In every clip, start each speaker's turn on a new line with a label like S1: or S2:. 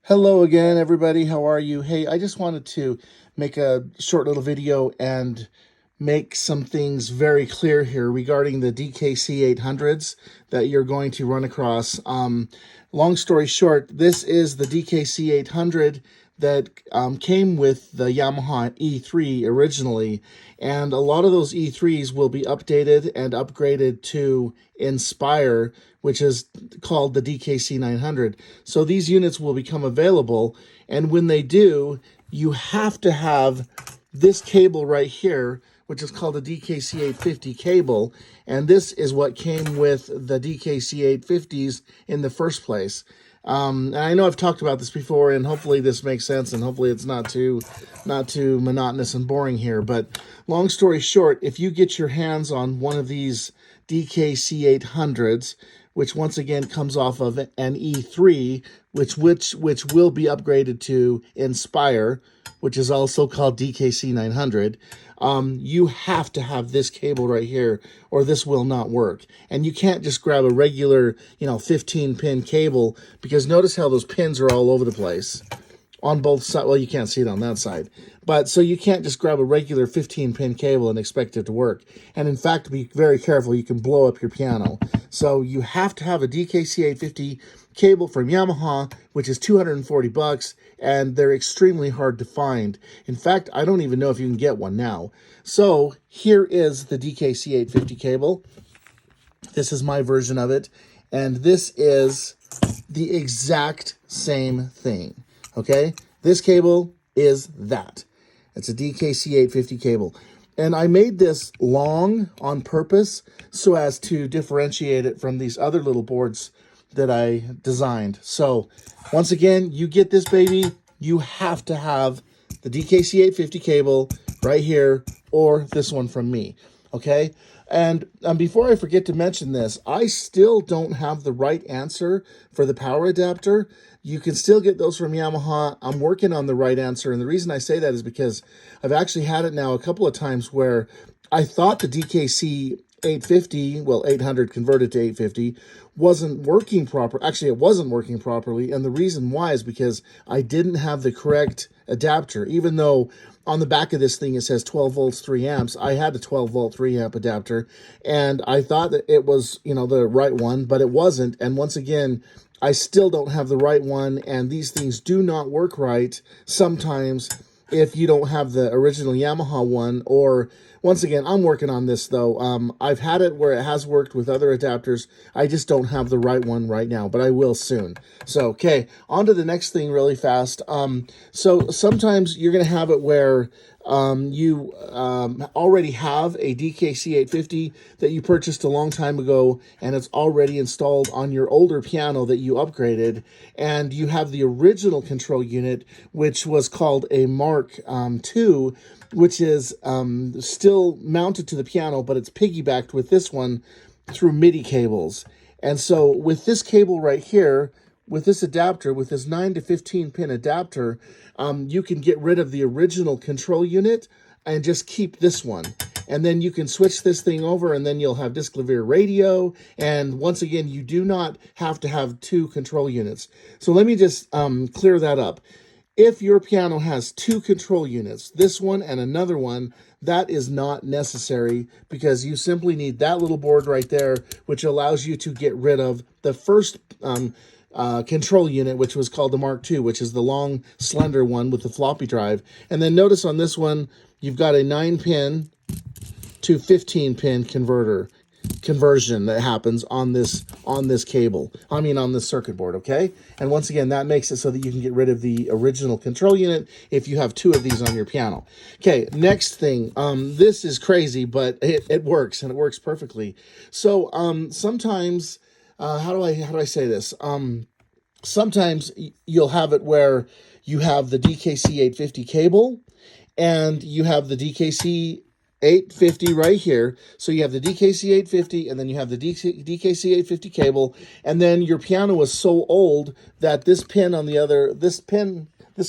S1: Hello again, everybody. How are you? Hey, I just wanted to make a short little video and make some things very clear here regarding the DKC800s that you're going to run across. Long story short, this is the DKC800 that came with the Yamaha E3 originally, and a lot of those E3s will be updated and upgraded to Inspire, which is called the DKC900. So these units will become available, and when they do, you have to have this cable right here, which is called a DKC850 cable, and this is what came with the DKC850s in the first place. And I know I've talked about this before, and hopefully this makes sense, and hopefully it's not too monotonous and boring here. But long story short, if you get your hands on one of these DKC800s, which once again comes off of an E3, which will be upgraded to Inspire, which is also called DKC900, you have to have this cable right here, or this will not work. And you can't just grab a regular, 15-pin cable, because notice how those pins are all over the place on both sides. Well, you can't see it on that side. But so you can't just grab a regular 15-pin cable and expect it to work. And in fact, be very careful. You can blow up your piano. So you have to have a DKC850 cable from Yamaha, which is $240, and they're extremely hard to find. In fact, I don't even know if you can get one now. So here is the DKC850 cable. This is my version of it, and this is the exact same thing. Okay, this cable is that. It's a DKC850 cable. And I made this long on purpose so as to differentiate it from these other little boards that I designed. So once again, you get this baby, you have to have the DKC850 cable right here, or this one from me, okay? And before I forget to mention this, I still don't have the right answer for the power adapter. You can still get those from Yamaha. I'm working on the right answer, and the reason I say that is because I've actually had it now a couple of times where I thought the DKC850, well, 800 converted to 850, wasn't working proper. Actually, it wasn't working properly, and the reason why is because I didn't have the correct adapter. Even though on the back of this thing it says 12 volts, 3 amps, I had a 12 volt, 3 amp adapter, and I thought that it was, the right one, but it wasn't. And once again, I still don't have the right one, and these things do not work right sometimes if you don't have the original Yamaha one. Or once again, I'm working on this though. I've had it where it has worked with other adapters. I just don't have the right one right now, but I will soon. So, okay, on to the next thing really fast. So sometimes you're going to have it where you already have a DKC850 that you purchased a long time ago, and it's already installed on your older piano that you upgraded, and you have the original control unit, which was called a Mark II, which is still mounted to the piano, but it's piggybacked with this one through MIDI cables. And so with this cable right here, with this adapter, with this 9 to 15 pin adapter, you can get rid of the original control unit and just keep this one. And then you can switch this thing over, and then you'll have disc Lavir radio. And once again, you do not have to have 2 control units. So let me just clear that up. If your piano has 2 control units, this one and another one, that is not necessary, because you simply need that little board right there, which allows you to get rid of the first control unit, which was called the Mark II, which is the long, slender one with the floppy drive. And then notice on this one, you've got a 9-pin to 15-pin conversion that happens on this cable. On this circuit board, okay? And once again, that makes it so that you can get rid of the original control unit if you have 2 of these on your piano. Okay, next thing. This is crazy, but it works, and it works perfectly. So sometimes, how do I say this? Sometimes you'll have it where you have the DKC850 cable, and you have the DKC850 right here. So you have the DKC850, and then you have the DKC850 cable, and then your piano is so old that this pin on the other, this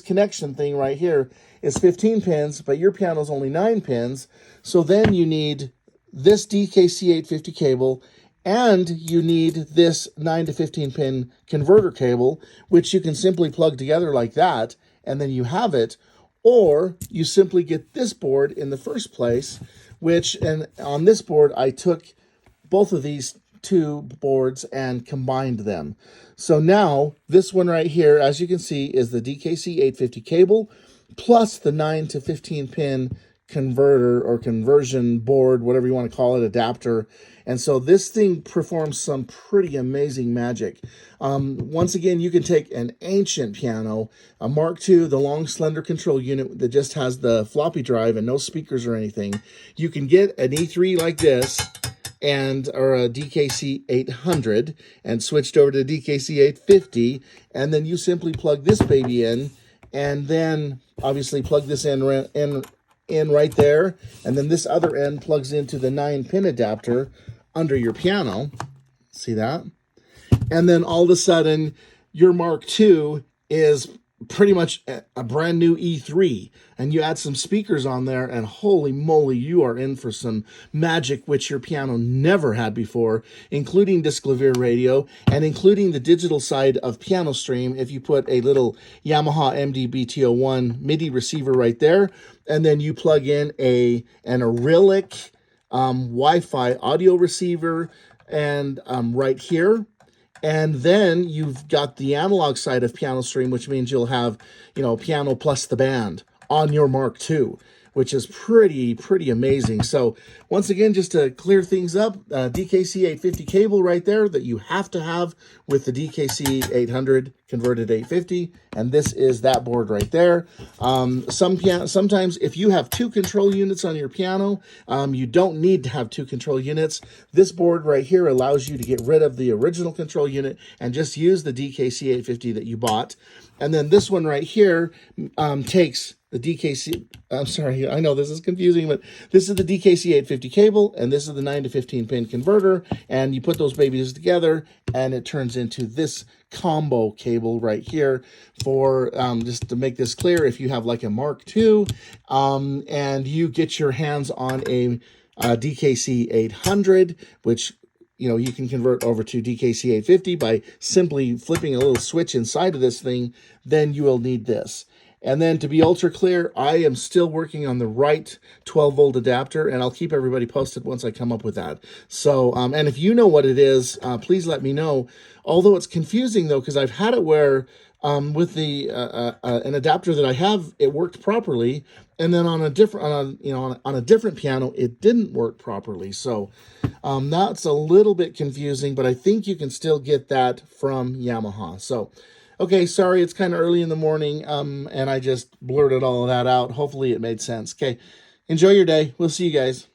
S1: connection thing right here is 15 pins, but your piano is only 9 pins. So then you need this DKC850 cable And you need this 9 to 15 pin converter cable, which you can simply plug together like that, and then you have it. Or you simply get this board in the first place, which, and on this board, I took both of these two boards and combined them. So now this one right here, as you can see, is the DKC850 cable plus the 9 to 15 pin converter or conversion board, whatever you want to call it, adapter. And so this thing performs some pretty amazing magic. Once again, you can take an ancient piano, a Mark II, the long slender control unit that just has the floppy drive and no speakers or anything. You can get an E3 like this, or a DKC800, and switched over to DKC850, and then you simply plug this baby in, and then obviously plug this in right there, and then this other end plugs into the 9-pin adapter under your piano. See that? And then all of a sudden, your Mark II is pretty much a brand new E3, and you add some speakers on there, and holy moly, you are in for some magic which your piano never had before, including disc clavier radio and including the digital side of Piano Stream. If you put a little Yamaha MD-BT01 MIDI receiver right there, and then you plug in an Arylic Wi-Fi audio receiver and right here. And then you've got the analog side of Piano Stream, which means you'll have, piano plus the band on your Mark II, which is pretty amazing. So once again, just to clear things up, DKC850 cable right there that you have to have with the DKC800 converted 850, and this is that board right there. Sometimes if you have two control units on your piano, you don't need to have two control units. This board right here allows you to get rid of the original control unit and just use the DKC850 that you bought. And then this one right here takes the DKC, I'm sorry, I know this is confusing, but this is the DKC850 cable, and this is the 9 to 15 pin converter, and you put those babies together, and it turns into this combo cable right here for, just to make this clear, if you have like a Mark II, and you get your hands on a DKC800, which you can convert over to DKC850 by simply flipping a little switch inside of this thing, then you will need this. And then to be ultra clear, I am still working on the right 12-volt adapter, and I'll keep everybody posted once I come up with that. So, and if you know what it is, please let me know. Although it's confusing, though, because I've had it where with the an adapter that I have, it worked properly, and then on a different on a different piano, it didn't work properly. So that's a little bit confusing, but I think you can still get that from Yamaha. So. Okay, sorry, it's kind of early in the morning, and I just blurted all of that out. Hopefully it made sense. Okay, enjoy your day. We'll see you guys.